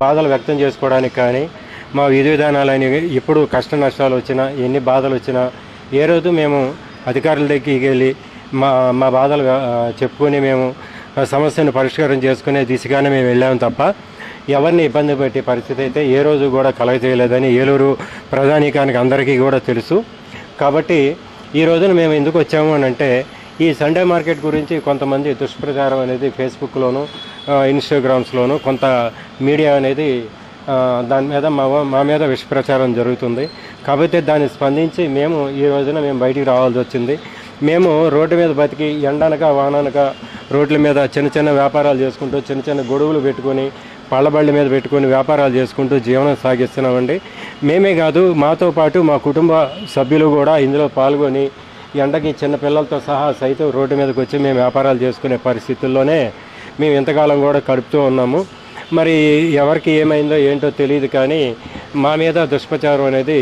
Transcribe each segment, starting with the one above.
బాధలు వ్యక్తం చేసుకోవడానికి కానీ మా విధి విధానాలని ఎప్పుడు కష్ట నష్టాలు వచ్చినా ఎన్ని బాధలు వచ్చినా ఏ రోజు మేము అధికారుల దగ్గరికి వెళ్ళి మా బాధలు చెప్పుకొని మేము సమస్యను పరిష్కారం చేసుకునే దిశగానే మేము వెళ్ళాము తప్ప ఎవరిని ఇబ్బంది పెట్టే పరిస్థితి అయితే ఏ రోజు కూడా కలగచేయలేదని ఏలూరు ప్రజానీకానికి అందరికీ కూడా తెలుసు. కాబట్టి ఈ రోజున మేము ఎందుకు వచ్చాము అని అంటే ఈ సండే మార్కెట్ గురించి కొంతమంది దుష్ప్రచారం అనేది ఫేస్బుక్లోను ఇన్స్టాగ్రామ్స్లోను కొంత మీడియా అనేది దాని మీద మా మీద విషప్రచారం జరుగుతుంది. కాబట్టి దాన్ని స్పందించి మేము ఈ రోజున మేము బయటికి రావాల్సి వచ్చింది. మేము రోడ్డు మీద బతికి ఎండనక వాననక రోడ్ల మీద చిన్న చిన్న వ్యాపారాలు చేసుకుంటూ చిన్న చిన్న గొడుగులు పెట్టుకొని పళ్ళబళ్ళ మీద పెట్టుకొని వ్యాపారాలు చేసుకుంటూ జీవనం సాగిస్తున్నామండి. మేమే కాదు మాతో పాటు మా కుటుంబ సభ్యులు కూడా ఇందులో పాల్గొని ఎండకి చిన్న పిల్లలతో సహా సైతం రోడ్డు మీదకి వచ్చి మేము వ్యాపారాలు చేసుకునే పరిస్థితుల్లోనే మేము ఇంతకాలం కూడా గడుపుతూ ఉన్నాము. మరి ఎవరికి ఏమైందో ఏంటో తెలియదు కానీ మా మీద దుష్ప్రచారం అనేది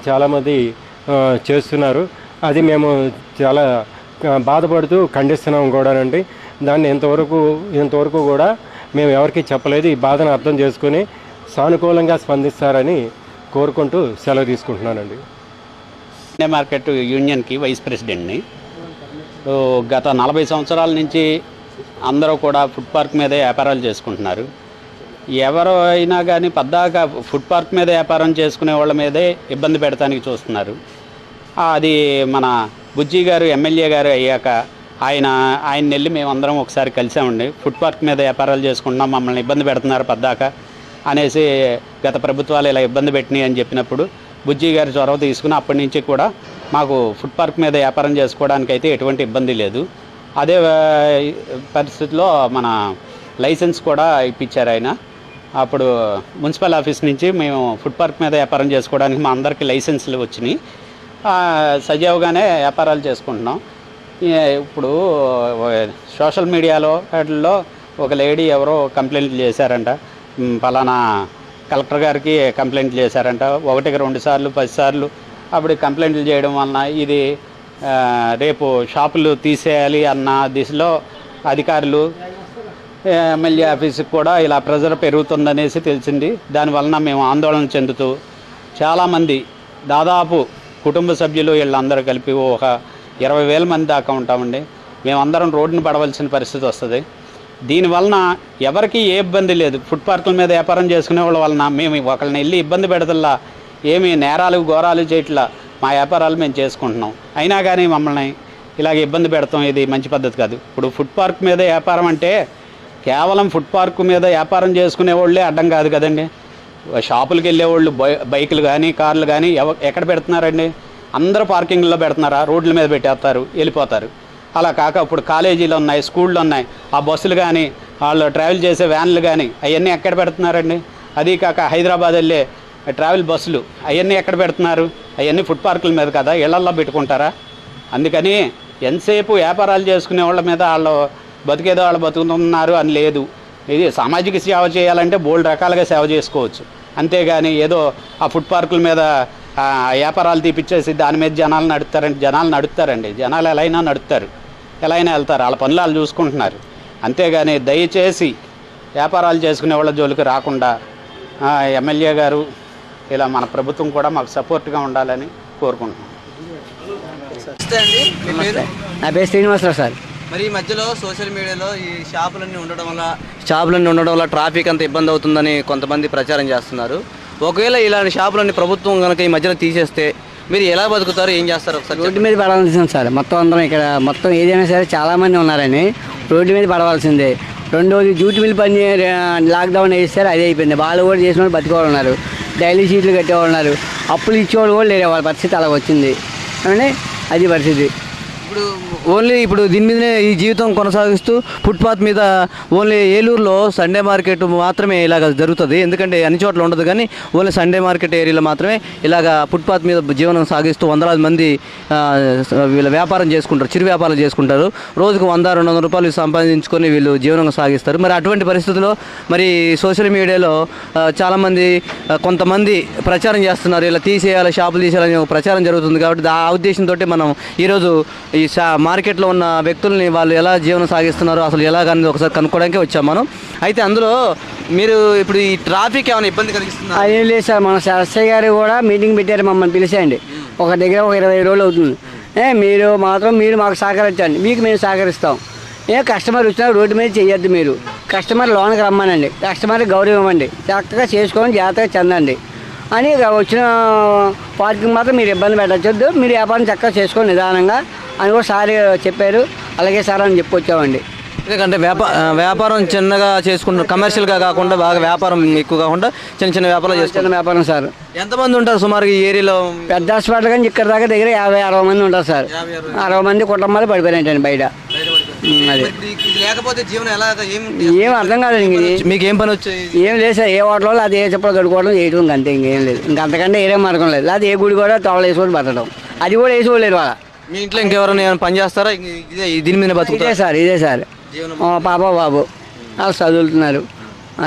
చాలామంది చేస్తున్నారు. అది మేము చాలా బాధపడుతూ ఖండిస్తున్నాం కూడానండి. దాన్ని ఇంతవరకు కూడా మేము ఎవరికి చెప్పలేదు. ఈ బాధను అర్థం చేసుకుని సానుకూలంగా స్పందిస్తారని కోరుకుంటూ సెలవు తీసుకుంటున్నానండి. సండే మార్కెట్ యూనియన్కి వైస్ ప్రెసిడెంట్ని. గత 40 సంవత్సరాల నుంచి అందరూ కూడా ఫుడ్ పార్క్ మీదే వ్యాపారాలు చేసుకుంటున్నారు. ఎవరు అయినా కానీ పద్దాక ఫుడ్ పార్క్ మీద వ్యాపారం చేసుకునే వాళ్ళ మీదే ఇబ్బంది పెడతానికి చూస్తున్నారు. అది మన బుజ్జి గారు ఎమ్మెల్యే గారు అయ్యాక ఆయన వెళ్ళి మేమందరం ఒకసారి కలిసామండి. ఫుడ్ పార్క్ మీద వ్యాపారాలు చేసుకుంటున్నాం, మమ్మల్ని ఇబ్బంది పెడుతున్నారు పద్దాక అనేసి గత ప్రభుత్వాలు ఇలా ఇబ్బంది పెట్టినాయి అని చెప్పినప్పుడు బుజ్జి గారి చొరవ తీసుకుని అప్పటి నుంచి కూడా మాకు ఫుడ్ పార్క్ మీద వ్యాపారం చేసుకోవడానికి అయితే ఎటువంటి ఇబ్బంది లేదు. అదే పరిస్థితిలో మన లైసెన్స్ కూడా ఇప్పించారు ఆయన. అప్పుడు మున్సిపల్ ఆఫీస్ నుంచి మేము ఫుడ్ పార్క్ మీద వ్యాపారం చేసుకోవడానికి మా అందరికీ లైసెన్స్లు వచ్చినాయి. సజావుగానే వ్యాపారాలు చేసుకుంటున్నాం. ఇప్పుడు సోషల్ మీడియాలో వాటిల్లో ఒక లేడీ ఎవరో కంప్లైంట్లు చేశారంట, పలానా కలెక్టర్ గారికి కంప్లైంట్లు చేశారంట. 1కి 2 సార్లు 10 సార్లు అప్పుడు కంప్లైంట్లు చేయడం వలన ఇది రేపు షాపులు తీసేయాలి అన్న దిశలో అధికారులు ఎమ్మెల్యే ఆఫీస్కి కూడా ఇలా ప్రెజర్ పెరుగుతుందనేసి తెలిసింది. దానివలన మేము ఆందోళన చెందుతూ చాలామంది దాదాపు కుటుంబ సభ్యులు వీళ్ళందరూ కలిపి ఒక 20,000 మంది దాకా ఉంటామండి. మేమందరం రోడ్డుని పడవలసిన పరిస్థితి వస్తుంది. దీనివలన ఎవరికి ఏ ఇబ్బంది లేదు. ఫుడ్ పార్కుల మీద వ్యాపారం చేసుకునే వాళ్ళ వలన మేము ఒకళ్ళని వెళ్ళి ఇబ్బంది పెడతల్లా ఏమి నేరాలు ఘోరాలు చేయట్లా మా వ్యాపారాలు మేము చేసుకుంటున్నాం. అయినా కానీ మమ్మల్ని ఇలాగ ఇబ్బంది పెడతాం ఇది మంచి పద్ధతి కాదు. ఇప్పుడు ఫుడ్ పార్క్ మీద వ్యాపారం అంటే కేవలం ఫుడ్ పార్క్ మీద వ్యాపారం చేసుకునే వాళ్ళే అడ్డం కాదు కదండి. షాపులకు వెళ్ళేవాళ్ళు బైకులు కానీ కార్లు కానీ ఎక్కడ పెడుతున్నారండి? అందరూ పార్కింగ్లో పెడుతున్నారా? రోడ్ల మీద పెట్టేస్తారు, వెళ్ళిపోతారు. అలా కాక ఇప్పుడు కాలేజీలు ఉన్నాయి, స్కూళ్ళు ఉన్నాయి, ఆ బస్సులు కానీ వాళ్ళు ట్రావెల్ చేసే వ్యాన్లు కానీ అవన్నీ ఎక్కడ పెడుతున్నారండి? అది కాక హైదరాబాద్ వెళ్ళే ట్రావెల్ బస్సులు అవన్నీ ఎక్కడ పెడుతున్నారు? అవన్నీ ఫుడ్ పార్కుల మీద కదా, ఇళ్లల్లో పెట్టుకుంటారా? అందుకని ఎంతసేపు వ్యాపారాలు చేసుకునే వాళ్ళ మీద వాళ్ళు బతికేదో వాళ్ళు బతుకుతున్నారు అని లేదు. ఇది సామాజిక సేవ చేయాలంటే బోల్డ్ రకాలుగా సేవ చేసుకోవచ్చు. అంతేగాని ఏదో ఆ ఫుడ్ పార్కుల మీద వ్యాపారాలు తీపిచ్చేసి దాని మీద జనాలు నడుపుతారండి. జనాలు ఎలా అయినా నడుపుతారు, ఎలా అయినా వెళ్తారు, వాళ్ళ పనులు వాళ్ళు చూసుకుంటున్నారు. అంతేగాని దయచేసి వ్యాపారాలు చేసుకునే వాళ్ళ జోలికి రాకుండా ఎమ్మెల్యే గారు ఇలా మన ప్రభుత్వం కూడా మాకు సపోర్ట్గా ఉండాలని కోరుకుంటున్నాం. నా పేరు శ్రీనివాసరావు సార్. మరి ఈ మధ్యలో సోషల్ మీడియాలో ఈ షాపులన్నీ ఉండడం వల్ల ట్రాఫిక్ అంత ఇబ్బంది అవుతుందని కొంతమంది ప్రచారం చేస్తున్నారు. ఒకవేళ ఇలాంటి షాపులన్నీ ప్రభుత్వం కనుక ఈ మధ్యలో తీసేస్తే మీరు ఎలా బతుకుతారు, ఏం చేస్తారు? ఒకసారి రోడ్డు మీద పడవలసింది సార్. మొత్తం అందరం ఇక్కడ మొత్తం ఏదైనా సరే చాలామంది ఉన్నారని రోడ్డు మీద పడవలసిందే. రెండోది డ్యూటీ మిల్ పని లాక్డౌన్ వేస్తారు, అదే అయిపోయింది. వాళ్ళు కూడా చేసిన వాళ్ళు బతికేవాళ్ళు ఉన్నారు, డైలీ షీట్లు కట్టేవాళ్ళు ఉన్నారు, అప్పులు ఇచ్చేవాళ్ళు కూడా లేరు. వాళ్ళ పరిస్థితి అలా వచ్చింది అంటే అది పరిస్థితి. ఇప్పుడు దీని మీదనే ఈ జీవితం కొనసాగిస్తూ ఫుట్పాత్ మీద ఓన్లీ ఏలూరులో సండే మార్కెట్ మాత్రమే ఇలాగ జరుగుతుంది. ఎందుకంటే అన్ని చోట్ల ఉండదు, కానీ ఓన్లీ సండే మార్కెట్ ఏరియాలో మాత్రమే ఇలాగ ఫుట్పాత్ మీద జీవనం సాగిస్తూ వందలాది మంది వీళ్ళ వ్యాపారం చేసుకుంటారు, చిరు వ్యాపారం చేసుకుంటారు. రోజుకు 100-200 రూపాయలు సంపాదించుకొని వీళ్ళు జీవనం సాగిస్తారు. మరి అటువంటి పరిస్థితుల్లో మరి సోషల్ మీడియాలో చాలామంది కొంతమంది ప్రచారం చేస్తున్నారు, ఇలా తీసేయాలి, షాపులు తీసేయాలని ప్రచారం జరుగుతుంది. కాబట్టి ఆ ఉద్దేశంతో మనం ఈరోజు ఈ మార్కెట్లో ఉన్న వ్యక్తుల్ని వాళ్ళు ఎలా జీవనం సాగిస్తున్నారో అసలు ఎలాగని ఒకసారి కనుక్కోవడానికి వచ్చాం మనం. అయితే అందులో మీరు ఇప్పుడు ఈ ట్రాఫిక్ ఏమైనా ఇబ్బంది కలిగిస్తుందా? అదేం లేదు సార్, మన ఎస్ఐ గారు కూడా మీటింగ్ పెట్టారు, మమ్మల్ని పిలిచేయండి. ఒక దగ్గర ఒక 20 రోజులు అవుతుంది. మీరు మాకు సహకరించండి, మీకు మేము సహకరిస్తాం. కస్టమర్ వచ్చినా రోడ్డు మీద చేయొద్దు, మీరు కస్టమర్ లోనికి రమ్మనండి, కస్టమర్కి గౌరవం ఇవ్వండి, చక్కగా చేసుకొని జాగ్రత్తగా చెందండి అని వచ్చిన పార్కింగ్ మాత్రం మీరు ఇబ్బంది పెట్టచ్చొద్దు, మీరు వ్యాపారం చక్కగా చేసుకొని నిదానంగా అని కూడా సార్ చెప్పారు. అలాగే సార్ అని చెప్పొచ్చామండి. ఎందుకంటే వ్యాపారం చిన్నగా చేసుకుంటారు, కమర్షియల్గా కాకుండా బాగా వ్యాపారం ఎక్కువ కాకుండా చిన్న వ్యాపారం చిన్న వ్యాపారం సార్. ఎంతమంది ఉంటారు సుమారు ఈ ఏరియాలో? పెద్ద హాస్పిటల్ కానీ ఇక్కడ దాకా దగ్గర 50-60 మంది ఉంటారు సార్. 60 మంది కుటుంబాలు పడిపోయినాయండి బయట. అది లేకపోతే జీవనం ఎలా? ఏం అర్థం కాదండి. మీకు ఏం పని వచ్చాయి? ఏం లేదు సార్, ఏ హోటల్లో అది ఏ చెప్పులు కడుక్కోవడం చేయడం అంతే, ఇంకేం లేదు. ఇంకంతకంటే ఏరే మార్గం లేదు. అది ఏ గుడి కూడా తవలు వేసుకొని బతకడం, అది కూడా వేసుకోలేరు వాళ్ళ. మీ ఇంట్లో ఇంకెవరైనా పని చేస్తారా? దీని మీద బతుకుతారా? ఇదే సార్ పాప బాబు వాళ్ళు చదువుతున్నారు.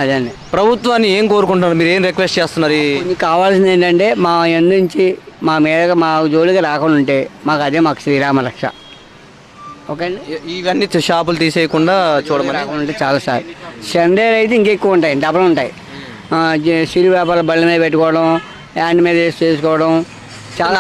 అదే అండి. ప్రభుత్వాన్ని ఏం కోరుకుంటున్నారు, మీరు ఏం రిక్వెస్ట్ చేస్తున్నారు? మీకు కావాల్సింది ఏంటంటే మా నుంచి మా జోలిగా రాకుండా ఉంటే మాకు శ్రీరామ రక్ష. ఓకే అండి. ఇవన్నీ షాపులు తీసేయకుండా చూడమని రాకుండా ఉంటే చాలా సార్. సండే అయితే ఇంకెక్కువ ఉంటాయి, డబ్బులు ఉంటాయి. సిరి వ్యాపారాలు బళ్ళ మీద పెట్టుకోవడం, హ్యాండ్ మీద వేసి చేసుకోవడం చాలా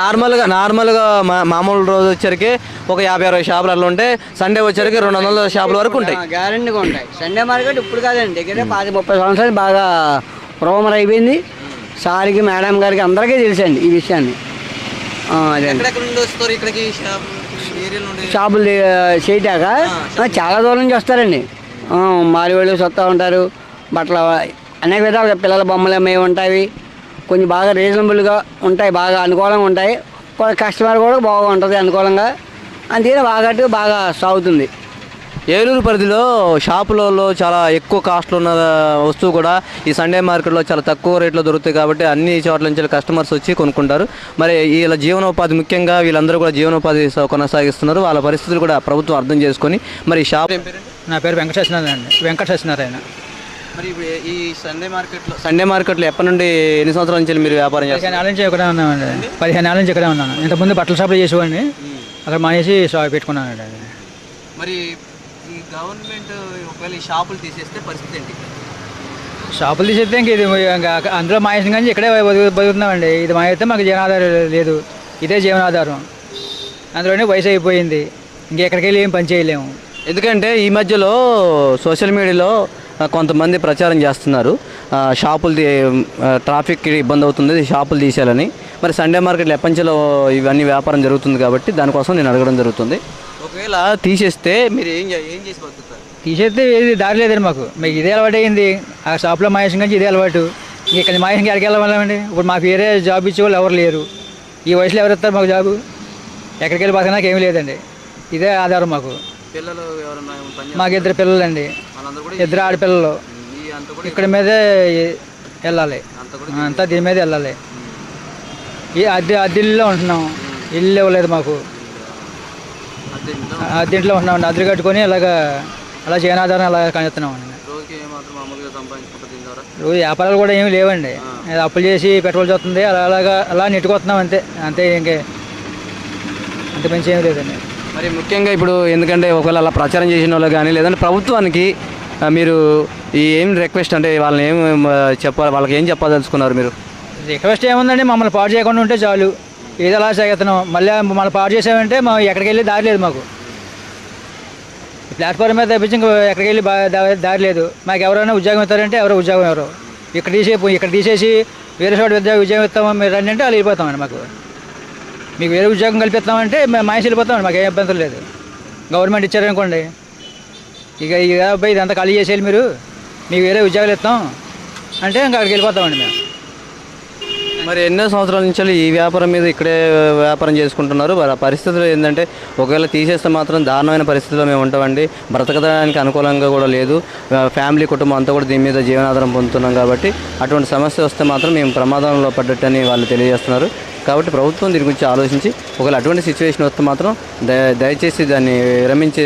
నార్మల్గా మామూలు రోజు వచ్చరికి ఒక 50-60 షాపులు అట్లా ఉంటే, సండే వచ్చరికి 200 షాపుల వరకు ఉంటాయి. గ్యారెంటీగా ఉంటాయి. సండే మార్కెట్ ఇప్పుడు కాదండి, దగ్గర 30 సంవత్సరాలు బాగా ప్రోమర్ అయిపోయింది. సార్కి మేడం గారికి అందరికీ తెలుసండి ఈ విషయాన్ని. అదే షాపులు చేయటాక చాలా దూరం నుంచి వస్తారండి. మారివాళ్ళు వస్తూ ఉంటారు. బట్టలు అనేక విధాలుగా పిల్లల బొమ్మలు అమ్మేవి ఉంటాయి, కొంచెం బాగా రీజనబుల్గా ఉంటాయి, బాగా అనుకూలంగా ఉంటాయి. కస్టమర్ కూడా బాగుంటుంది అనుకూలంగా, అందుకని బాగా సాగుతుంది. ఏలూరు పరిధిలో షాపులలో చాలా ఎక్కువ కాస్ట్లో ఉన్న వస్తువు కూడా ఈ సండే మార్కెట్లో చాలా తక్కువ రేట్లో దొరుకుతాయి కాబట్టి అన్ని చోట్ల నుంచి కస్టమర్స్ వచ్చి కొనుక్కుంటారు. మరి వీళ్ళ జీవనోపాధి, ముఖ్యంగా వీళ్ళందరూ కూడా జీవనోపాధి కొనసాగిస్తున్నారు. వాళ్ళ పరిస్థితులు కూడా ప్రభుత్వం అర్థం చేసుకొని మరి షాప్. నా పేరు వెంకట సత్యనారాయణ. మరి ఇప్పుడు ఈ సండే మార్కెట్లో ఎప్పటి నుండి, ఎన్ని సంవత్సరాల నుంచి మీరు వ్యాపారం చేస్తారు? 15 ఏళ్ళ నుంచి ఇక్కడే ఉన్నామండి. 15 ఏళ్ళ నుంచి ఇక్కడే ఉన్నాను. ఇంతకుముందు బట్టల షాపులు చేసేవాడిని, అక్కడ మానేసి షాప్ పెట్టుకున్నానండి. మరి ఈ గవర్నమెంట్ ఒకవేళ ఈ షాపులు తీసేస్తే పరిస్థితి ఏంటి? షాపులు తీసేస్తే ఇంక ఇది అందులో మానేసిన కానీ ఇక్కడే బతుకుతున్నామండి. ఇది మానేస్తే మాకు జీవనాధారం లేదు, ఇదే జీవనాధారం. అందులోనే వయసు అయిపోయింది, ఇంకెక్కడికి వెళ్ళి ఏం పని చేయలేము. ఎందుకంటే ఈ మధ్యలో సోషల్ మీడియాలో కొంతమంది ప్రచారం చేస్తున్నారు, షాపులు ట్రాఫిక్కి ఇబ్బంది అవుతుంది, షాపులు తీసేయాలని. మరి సండే మార్కెట్లో ఎప్పంచలో ఇవన్నీ వ్యాపారం జరుగుతుంది కాబట్టి దానికోసం నేను అడగడం జరుగుతుంది. ఒకవేళ తీసేస్తే మీరు ఏం చేసి బతుకుతారు? తీసేస్తే ఏది దారి లేదండి మాకు. ఇదే అలవాటు అయింది, ఆ షాప్లో మానేసిన కానీ ఇదే అలవాటు. ఇక్కడ మానేసిన ఎక్కడికి వెళ్ళామండి. ఇప్పుడు మాకు వేరే జాబ్ ఇచ్చేవాళ్ళు ఎవరు లేరు. ఈ వయసులో ఎవరు ఇస్తారు మాకు జాబు? ఎక్కడికి వెళ్ళి బతకడానికి ఏమీ లేదండి, ఇదే ఆధారం మాకు. పిల్లలు మాకు 2 పిల్లలండి, 2 ఆడపిల్లలు. ఇక్కడ మీదే వెళ్ళాలి, అంతా దీని మీద వెళ్ళాలి. ఈ అద్దెల్లో ఉంటున్నాం, ఇల్లు ఇవ్వలేదు మాకు. అద్దెంట్లో ఉంటున్నామండి, అద్దెలు కట్టుకొని అలా జీవనాధారం అలా కనిస్తున్నామండి. రోజు వ్యాపారాలు కూడా ఏమి లేవండి, అప్పులు చేసి పెట్రోల్ చూస్తుంది, అలా నెట్టుకొస్తున్నాం అంతే ఇంకే అంత మంచి ఏమి లేదండి. మరి ముఖ్యంగా ఇప్పుడు ఎందుకంటే ఒకవేళ అలా ప్రచారం చేసిన వాళ్ళు కానీ లేదంటే ప్రభుత్వానికి మీరు ఏం రిక్వెస్ట్, అంటే వాళ్ళని ఏం చెప్పాలి, వాళ్ళకి ఏం చెప్పదలుచుకున్నారు మీరు? రిక్వెస్ట్ ఏముందండి, మమ్మల్ని పాడు చేయకుండా ఉంటే చాలు. ఏదో అలా చేస్తున్నాం, మళ్ళీ మమ్మల్ని పాడు చేసామంటే ఎక్కడికి వెళ్ళి దారి లేదు మాకు. ప్లాట్ఫామ్ మీద తప్పించి ఇంకా ఎక్కడికి వెళ్ళి దారి లేదు మాకు. ఎవరైనా ఉద్యోగం ఇస్తారంటే ఎవరు ఇక్కడ తీసేసి వేరే చోట ఉద్యోగం ఇస్తామో మీరు రండి అంటే వాళ్ళు వెళ్ళిపోతామండి. మీకు వేరే ఉద్యోగం కల్పిస్తామంటే మేము మానేసి వెళ్ళిపోతామండి, మాకు ఏం ఇబ్బందులు లేదు. గవర్నమెంట్ ఇచ్చారనుకోండి, ఇదంతా ఖాళీ చేసేయాలి మీరు, మీకు వేరే ఉద్యోగాలు ఇస్తాం అంటే ఇంకా అక్కడికి వెళ్ళిపోతామండి మేము. మరి ఎన్నో సంవత్సరాల నుంచి ఈ వ్యాపారం మీద ఇక్కడే వ్యాపారం చేసుకుంటున్నారు. మరి ఆ పరిస్థితులు ఏంటంటే ఒకవేళ తీసేస్తే మాత్రం దారుణమైన పరిస్థితుల్లో మేము ఉంటామండి. బ్రతకడానికి అనుకూలంగా కూడా లేదు, ఫ్యామిలీ కుటుంబం అంతా కూడా దీని మీద జీవనాధారం పొందుతున్నాం కాబట్టి అటువంటి సమస్య వస్తే మాత్రం మేము ప్రమాదంలో పడ్డట్టని వాళ్ళు తెలియజేస్తున్నారు. కాబట్టి ప్రభుత్వం దీని గురించి ఆలోచించి ఒకవేళ అటువంటి సిచ్యువేషన్ వస్తే మాత్రం దయచేసి దాన్ని విరమించే